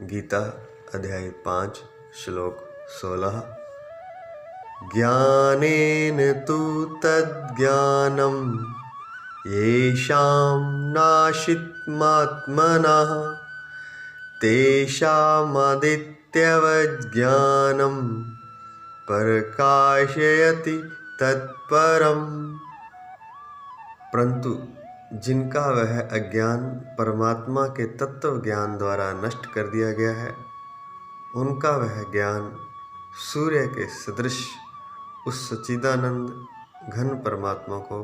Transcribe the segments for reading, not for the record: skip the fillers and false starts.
गीता अध्याय 5 श्लोक 16। ज्ञानेन तु तद्ज्ञानं येषां नाशित्मात्मनः तेषामदित्यवज्ञानं प्रकाशयति तत्परम्। परंतु जिनका वह अज्ञान परमात्मा के तत्व ज्ञान द्वारा नष्ट कर दिया गया है, उनका वह ज्ञान सूर्य के सदृश उस सच्चिदानंद घन परमात्मा को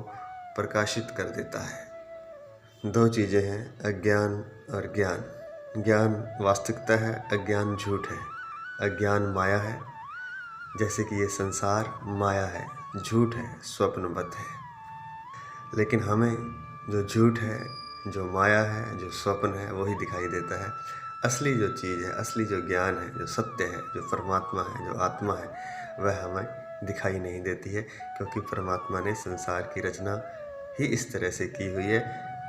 प्रकाशित कर देता है। दो चीज़ें हैं, अज्ञान और ज्ञान। ज्ञान वास्तविकता है, अज्ञान झूठ है। अज्ञान माया है, जैसे कि ये संसार माया है, झूठ है, स्वप्नवत है। लेकिन हमें जो झूठ है, जो माया है, जो स्वप्न है, वही दिखाई देता है। असली जो चीज़ है, असली जो ज्ञान है, जो सत्य है, जो परमात्मा है, जो आत्मा है, वह हमें दिखाई नहीं देती है, क्योंकि परमात्मा ने संसार की रचना ही इस तरह से की हुई है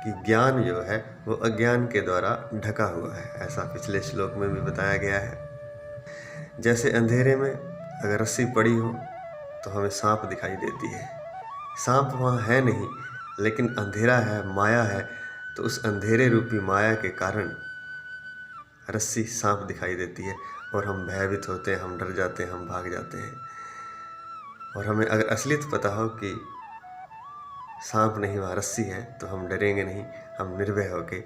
कि ज्ञान जो है वो अज्ञान के द्वारा ढका हुआ है। ऐसा पिछले श्लोक में भी बताया गया है। जैसे अंधेरे में अगर रस्सी पड़ी हो तो हमें सांप दिखाई देती है। सांप वहाँ है नहीं, लेकिन अंधेरा है, माया है, तो उस अंधेरे रूपी माया के कारण रस्सी सांप दिखाई देती है और हम भयभीत होते हैं, हम डर जाते हैं, हम भाग जाते हैं। और हमें अगर असलियत पता हो कि सांप नहीं, वहाँ रस्सी है, तो हम डरेंगे नहीं, हम निर्भय होकर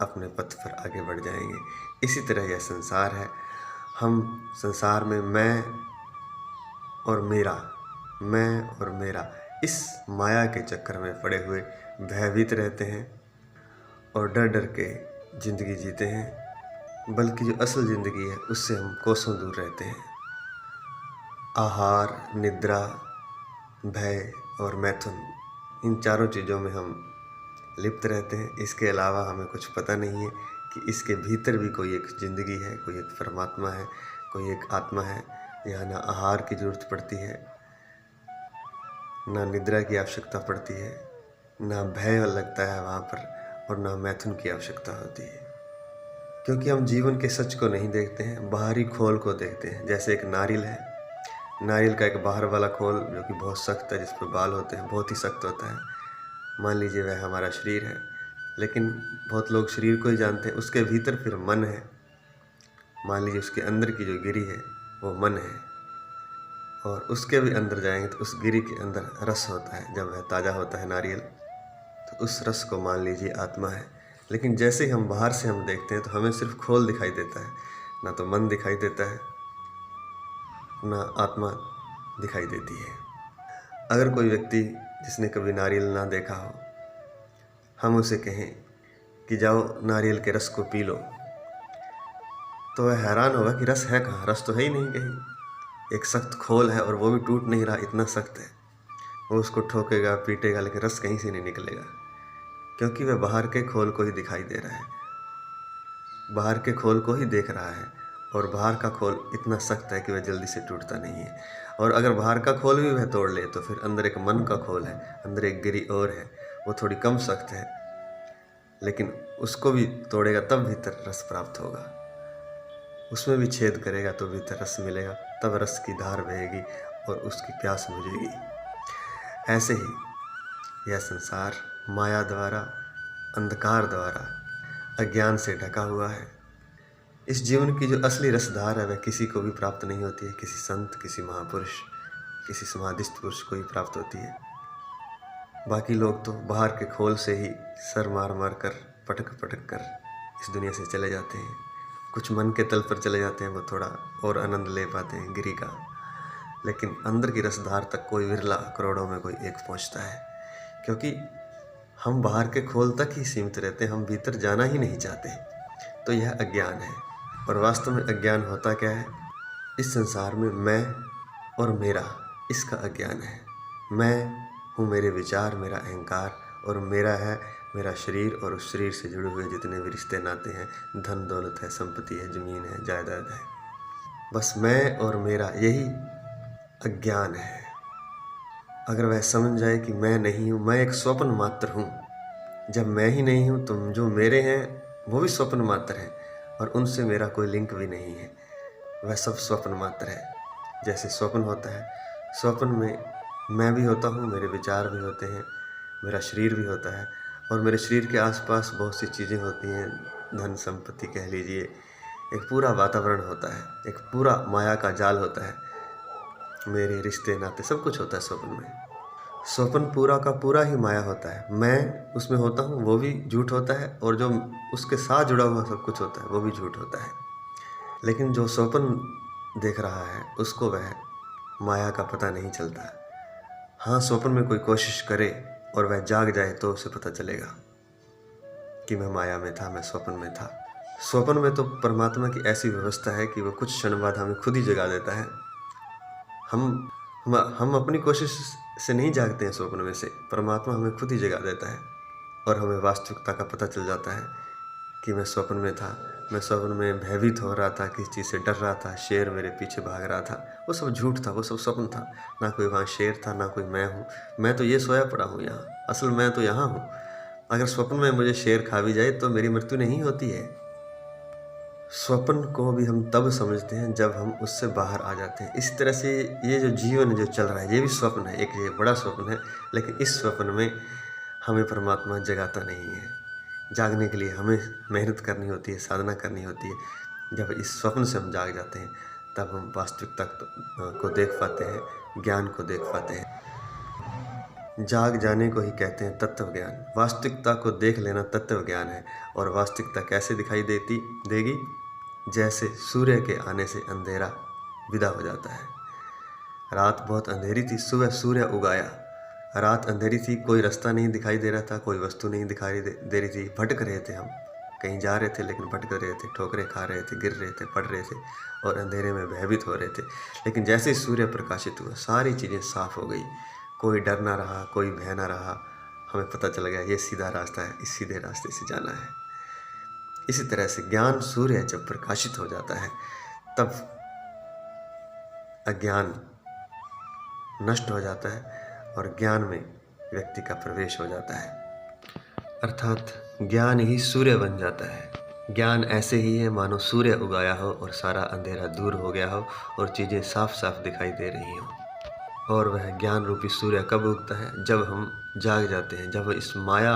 अपने पथ पर आगे बढ़ जाएंगे। इसी तरह यह संसार है। हम संसार में मैं और मेरा इस माया के चक्कर में पड़े हुए भयभीत रहते हैं और डर डर के ज़िंदगी जीते हैं। बल्कि जो असल ज़िंदगी है उससे हम कोसों दूर रहते हैं। आहार, निद्रा, भय और मैथुन, इन चारों चीज़ों में हम लिप्त रहते हैं। इसके अलावा हमें कुछ पता नहीं है कि इसके भीतर भी कोई एक ज़िंदगी है, कोई एक परमात्मा है, कोई एक आत्मा है। यहाँ ना आहार की ज़रूरत पड़ती है, ना निद्रा की आवश्यकता पड़ती है, ना भय लगता है वहाँ पर, और ना मैथुन की आवश्यकता होती है। क्योंकि हम जीवन के सच को नहीं देखते हैं, बाहरी खोल को देखते हैं। जैसे एक नारियल है, नारियल का एक बाहर वाला खोल जो कि बहुत सख्त है, जिस पर बाल होते हैं, बहुत ही सख्त होता है। मान लीजिए वह हमारा शरीर है, लेकिन बहुत लोग शरीर को ही जानते हैं, उसके भीतर फिर मन है। मान लीजिए उसके अंदर की जो गिरी है वो मन है, और उसके भी अंदर जाएंगे तो उस गिरी के अंदर रस होता है। जब वह ताज़ा होता है नारियल, तो उस रस को मान लीजिए आत्मा है। लेकिन जैसे ही हम बाहर से हम देखते हैं तो हमें सिर्फ खोल दिखाई देता है, ना तो मन दिखाई देता है, ना आत्मा दिखाई देती है। अगर कोई व्यक्ति जिसने कभी नारियल ना देखा हो, हम उसे कहें कि जाओ नारियल के रस को पी लो, तो वह हैरान होगा कि रस है कहाँ, रस तो है ही नहीं कहीं। एक सख्त खोल है और वो भी टूट नहीं रहा, इतना सख्त है। वो उसको ठोकेगा, पीटेगा, लेकिन रस कहीं से नहीं निकलेगा, क्योंकि वह बाहर के खोल को ही दिखाई दे रहा है, बाहर के खोल को ही देख रहा है। और बाहर का खोल इतना सख्त है कि वह जल्दी से टूटता नहीं है। और अगर बाहर का खोल भी वह तोड़ ले तो फिर अंदर एक मन का खोल है, अंदर एक गिरी और है, वो थोड़ी कम सख्त है, लेकिन उसको भी तोड़ेगा तब भीतर रस प्राप्त होगा। उसमें भी छेद करेगा तो भीतर रस मिलेगा, तब रस की धार बहेगी और उसकी प्यास बुझेगी। ऐसे ही यह संसार माया द्वारा, अंधकार द्वारा, अज्ञान से ढका हुआ है। इस जीवन की जो असली रसधार है वह किसी को भी प्राप्त नहीं होती है। किसी संत, किसी महापुरुष, किसी समाधिस्थ पुरुष को ही प्राप्त होती है। बाकी लोग तो बाहर के खोल से ही सर मार मार कर, पटक पटक कर इस दुनिया से चले जाते हैं। कुछ मन के तल पर चले जाते हैं, वो थोड़ा और आनंद ले पाते हैं गिरी का, लेकिन अंदर की रसधार तक कोई विरला, करोड़ों में कोई एक पहुंचता है। क्योंकि हम बाहर के खोल तक ही सीमित रहते हैं, हम भीतर जाना ही नहीं चाहते। तो यह अज्ञान है। और वास्तव में अज्ञान होता क्या है? इस संसार में मैं और मेरा, इसका अज्ञान है। मैं हूँ मेरे विचार, मेरा अहंकार, और मेरा है मेरा शरीर और उस शरीर से जुड़े हुए जितने भी रिश्ते नाते हैं, धन दौलत है, संपत्ति है, ज़मीन है, जायदाद है। बस मैं और मेरा, यही अज्ञान है। अगर वह समझ जाए कि मैं नहीं हूँ, मैं एक स्वप्न मात्र हूँ। जब मैं ही नहीं हूँ तो जो मेरे हैं वो भी स्वप्न मात्र हैं। और उनसे मेरा कोई लिंक भी नहीं है। वह सब स्वप्न मात्र है। जैसे स्वप्न होता है, स्वप्न में मैं भी होता हूँ, मेरे विचार भी होते हैं, मेरा शरीर भी होता है और मेरे शरीर के आसपास बहुत सी चीज़ें होती हैं, धन संपत्ति कह लीजिए, एक पूरा वातावरण होता है, एक पूरा माया का जाल होता है, मेरे रिश्ते नाते सब कुछ होता है स्वप्न में। स्वप्न पूरा का पूरा ही माया होता है। मैं उसमें होता हूँ वो भी झूठ होता है और जो उसके साथ जुड़ा हुआ सब कुछ होता है वो भी झूठ होता है। लेकिन जो स्वप्न देख रहा है उसको वह माया का पता नहीं चलता। हाँ, स्वप्न में कोई कोशिश करे और वह जाग जाए तो उसे पता चलेगा कि मैं माया में था, मैं स्वप्न में था। स्वप्न में तो परमात्मा की ऐसी व्यवस्था है कि वो कुछ क्षण बाद हमें खुद ही जगा देता है। हम अपनी कोशिश से नहीं जागते हैं स्वप्न में से, परमात्मा हमें खुद ही जगा देता है और हमें वास्तविकता का पता चल जाता है कि मैं स्वप्न में था। मैं स्वप्न में भयभीत हो रहा था, किसी चीज़ से डर रहा था, शेर मेरे पीछे भाग रहा था, वो सब झूठ था, वो सब स्वप्न था। ना कोई वहाँ शेर था, ना कोई मैं हूँ। मैं तो ये सोया पड़ा हूँ यहाँ, असल मैं तो यहाँ हूँ। अगर स्वप्न में मुझे शेर खा भी जाए तो मेरी मृत्यु नहीं होती है। स्वप्न को भी हम तब समझते हैं जब हम उससे बाहर आ जाते हैं। इस तरह से ये जो जीवन जो चल रहा है ये भी स्वप्न है, एक ये बड़ा स्वप्न है। लेकिन इस स्वप्न में हमें परमात्मा जगाता नहीं है। जागने के लिए हमें मेहनत करनी होती है, साधना करनी होती है। जब इस स्वप्न से हम जाग जाते हैं तब हम वास्तविकता को देख पाते हैं, ज्ञान को देख पाते हैं। जाग जाने को ही कहते हैं तत्व ज्ञान। वास्तविकता को देख लेना तत्व ज्ञान है। और वास्तविकता कैसे दिखाई देगी? जैसे सूर्य के आने से अंधेरा विदा हो जाता है। रात बहुत अंधेरी थी, सुबह सूर्य उगाया। रात अंधेरी थी, कोई रास्ता नहीं दिखाई दे रहा था, कोई वस्तु नहीं दिखाई दे रही थी। भटक रहे थे हम, कहीं जा रहे थे लेकिन भटक रहे थे, ठोकरें खा रहे थे, गिर रहे थे, पड़ रहे थे और अंधेरे में भयभीत हो रहे थे। लेकिन जैसे ही सूर्य प्रकाशित हुआ सारी चीज़ें साफ हो गई। कोई डर ना रहा, कोई भय ना रहा। हमें पता चल गया ये सीधा रास्ता है, इस सीधे रास्ते से जाना है। इसी तरह से ज्ञान सूर्य जब प्रकाशित हो जाता है तब अज्ञान नष्ट हो जाता है और ज्ञान में व्यक्ति का प्रवेश हो जाता है। अर्थात ज्ञान ही सूर्य बन जाता है। ज्ञान ऐसे ही है मानो सूर्य उगाया हो और सारा अंधेरा दूर हो गया हो और चीज़ें साफ साफ दिखाई दे रही हों। और वह ज्ञान रूपी सूर्य कब उगता है? जब हम जाग जाते हैं, जब इस माया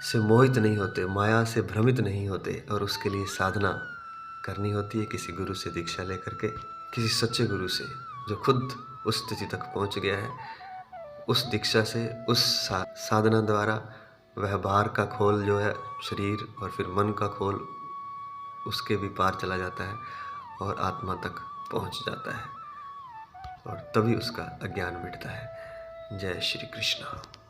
से मोहित नहीं होते, माया से भ्रमित नहीं होते। और उसके लिए साधना करनी होती है, किसी गुरु से दीक्षा लेकर के, किसी सच्चे गुरु से जो खुद उस स्थिति तक पहुंच गया है। उस दीक्षा से, उस साधना द्वारा वह बाहर का खोल जो है शरीर और फिर मन का खोल, उसके भी पार चला जाता है और आत्मा तक पहुंच जाता है और तभी उसका अज्ञान मिटता है। जय श्री कृष्ण।